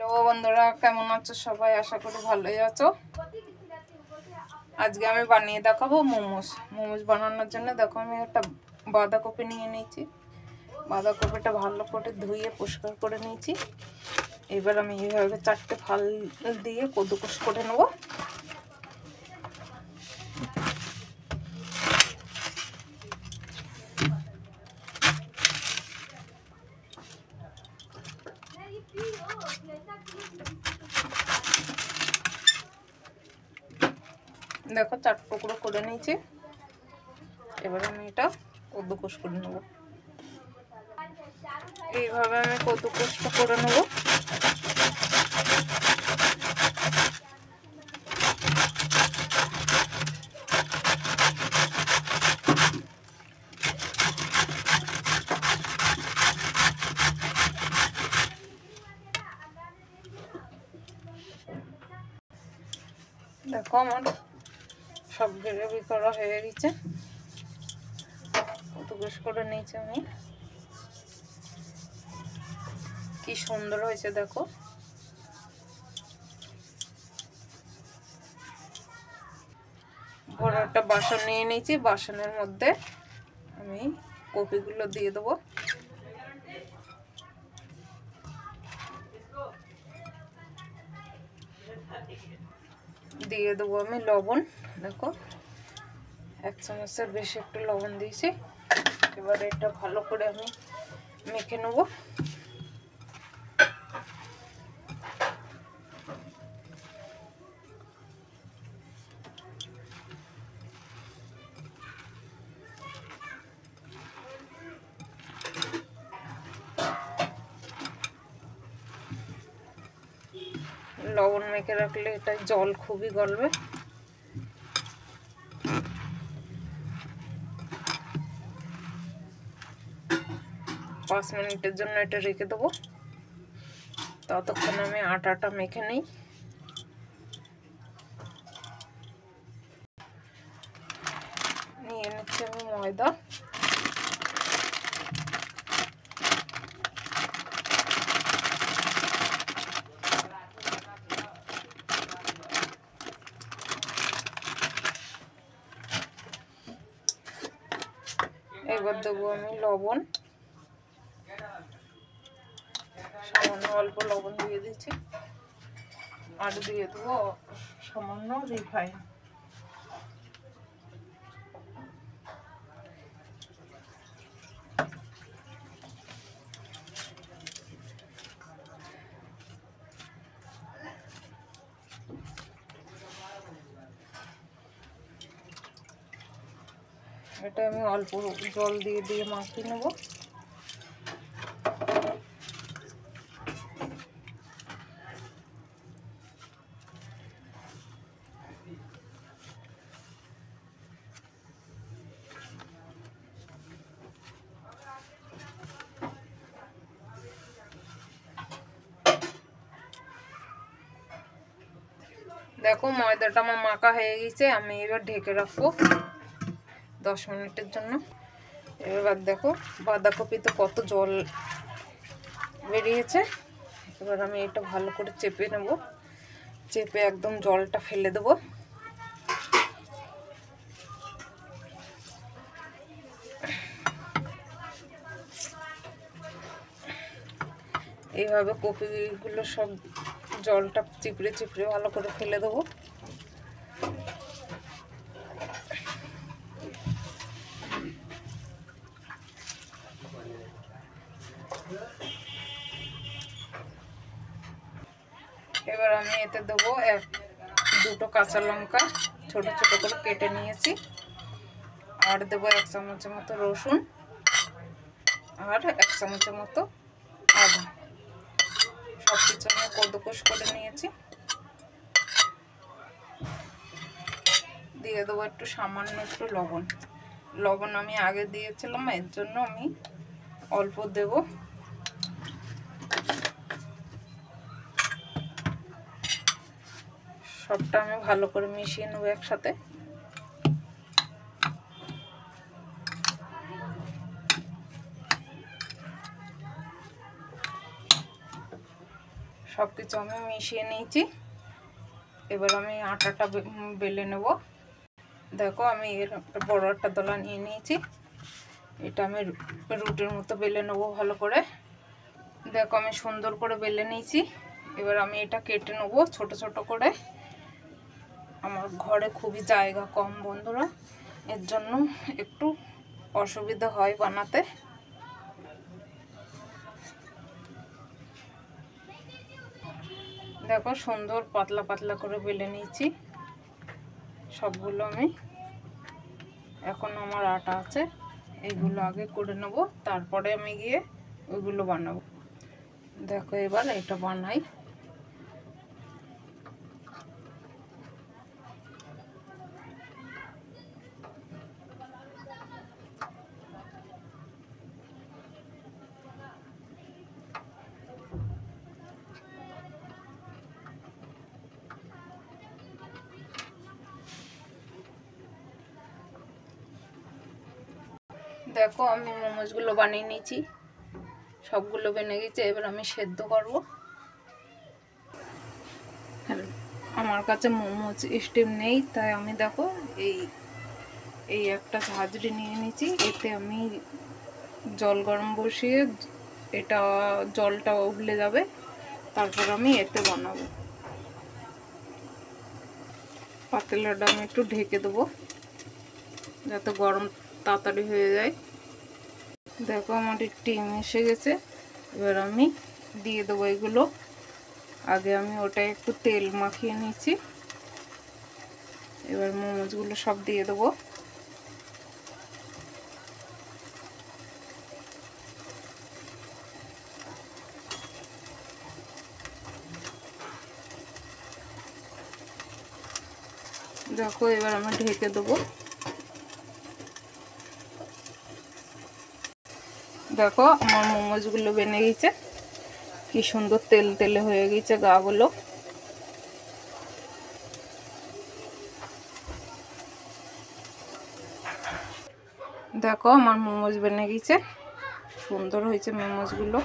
Hello বন্ধুরা, কেমন আছো সবাই? আশা করি ভালোই আছো। আজকে আমি বানিয়ে দেখাবো মোমোস। বানানোর জন্য দেখো আমি একটা বাঁধাকপি নিয়ে নিয়েছি। বাঁধাকপিটা ভালো করে ধুয়ে পরিষ্কার করে নিয়েছি। এবার আমি এইভাবে 4টে ফাল দিয়ে কদুকস করে নেবো। দেখো 4 টুকরো করে নিয়েছি। এবার আমি এটা কদ্দুকস করে নেব। এইভাবে আমি কদ্দুকসটা করে নেব। দেখো আমার সব গ্রেভি করা হয়ে গেছে। কদ্দুকস করে নিয়েছি আমি। কি সুন্দর হয়েছে দেখো। বড় একটা বাসন নিয়ে নিয়েছি। বাসনের মধ্যে আমি কপিগুলো দিয়ে দেবো। দিয়ে দেবো আমি লবণ। দেখো 1 চামচের বেশি একটু লবণ দিয়েছি। এবার এটা ভালো করে আমি মেখে নেব। লবণ মেখে রাখলে এটা জল খুবই গলবে। পাঁচ মিনিটের জন্য এটা রেখে দেবো। ততক্ষণ আমি আটাটা মেখে নিই। নিয়ে নিচ্ছি আমি ময়দা। এবার দেবো আমি লবণ। সামান্য অল্প লবণ দিয়ে দিচ্ছি। আর দিয়ে দেবো সামান্য রিফাইন। এটা আমি অল্প জল দিয়ে দিয়ে মাখিয়ে নেব। দেখো ময়দাটা আমার মাখা হয়ে গেছে। আমি এবার ঢেকে রাখবো 10 মিনিটের জন্য। এবার দেখো বাঁধাকপিতে কত জল বেরিয়েছে। এবার আমি এটা ভালো করে চেপে নেব। চেপে একদম জলটা ফেলে দেবো। এইভাবে কপিগুলো সব জলটা চিপড়ে চিপড়ে ভালো করে ফেলে দেবো। এবার আমি এতে দেবো 2টো কাঁচা লঙ্কা ছোট ছোট করে কেটে নিয়েছি। আর দেবো 1 চামচের মতো রসুন আর 1 চামচের মতো আদা। সব কিছু আমি কদ্দুকস করে নিয়েছি। দিয়ে দেবো একটু সামান্য একটু লবণ। লবণ আমি আগে দিয়েছিলাম, এর জন্য আমি অল্প দেব। সবটা আমি ভালো করে মিশিয়ে নেব একসাথে। সব কিছু আমি মিশিয়ে নিয়েছি। এবার আমি আটাটা বেলে নেব। দেখো আমি এর বড় একটা দলা নিয়ে নিয়েছি, এটা আমি রুটির মতো বেলে নেব ভালো করে। দেখো আমি সুন্দর করে বেলে নিয়েছি। এবার আমি এটা কেটে নেব ছোট ছোট করে। আমার ঘরে খুবই জায়গা কম বন্ধুরা, এর জন্য একটু অসুবিধা হয় বানাতে। দেখো সুন্দর পাতলা পাতলা করে বেলে নিয়েছি সবগুলো আমি। এখন আমার আটা আছে, এইগুলো আগে করে নেব, তারপরে আমি গিয়ে ওইগুলো বানাবো। দেখো এবার এটা বানাই। দেখো আমি মোমোজগুলো বানিয়ে নিয়েছি, সবগুলো বেনে গেছে। এবার আমি সেদ্ধ করব। আমার কাছে মোমোজ স্টিম নেই, তাই আমি দেখো এই একটা ঝাঁঝরি নিয়ে নিয়েছি। এতে আমি জল গরম বসিয়ে এটা জলটা উবলে যাবে, তারপর আমি এতে বানাবো। পাতিলাটা আমি একটু ঢেকে দেবো যাতে গরম তাড়াতাড়ি হয়ে যায়। দেখো আমার স্টিম এসে গেছে। এবার আমি দিয়ে দেবো এগুলো। আগে আমি ওটা একটু তেল মাখিয়ে নিয়েছি। এবার মোমোজগুলো সব দিয়ে দেবো। দেখো এবার আমি ঢেকে দেবো। দেখো আমার মোমোজগুলো বেনে গেছে, কি সুন্দর তেল তেলে হয়ে গেছে গাগুলো। দেখো আমার মোমোজ বেনে গেছে, সুন্দর হয়েছে মোমোজগুলো।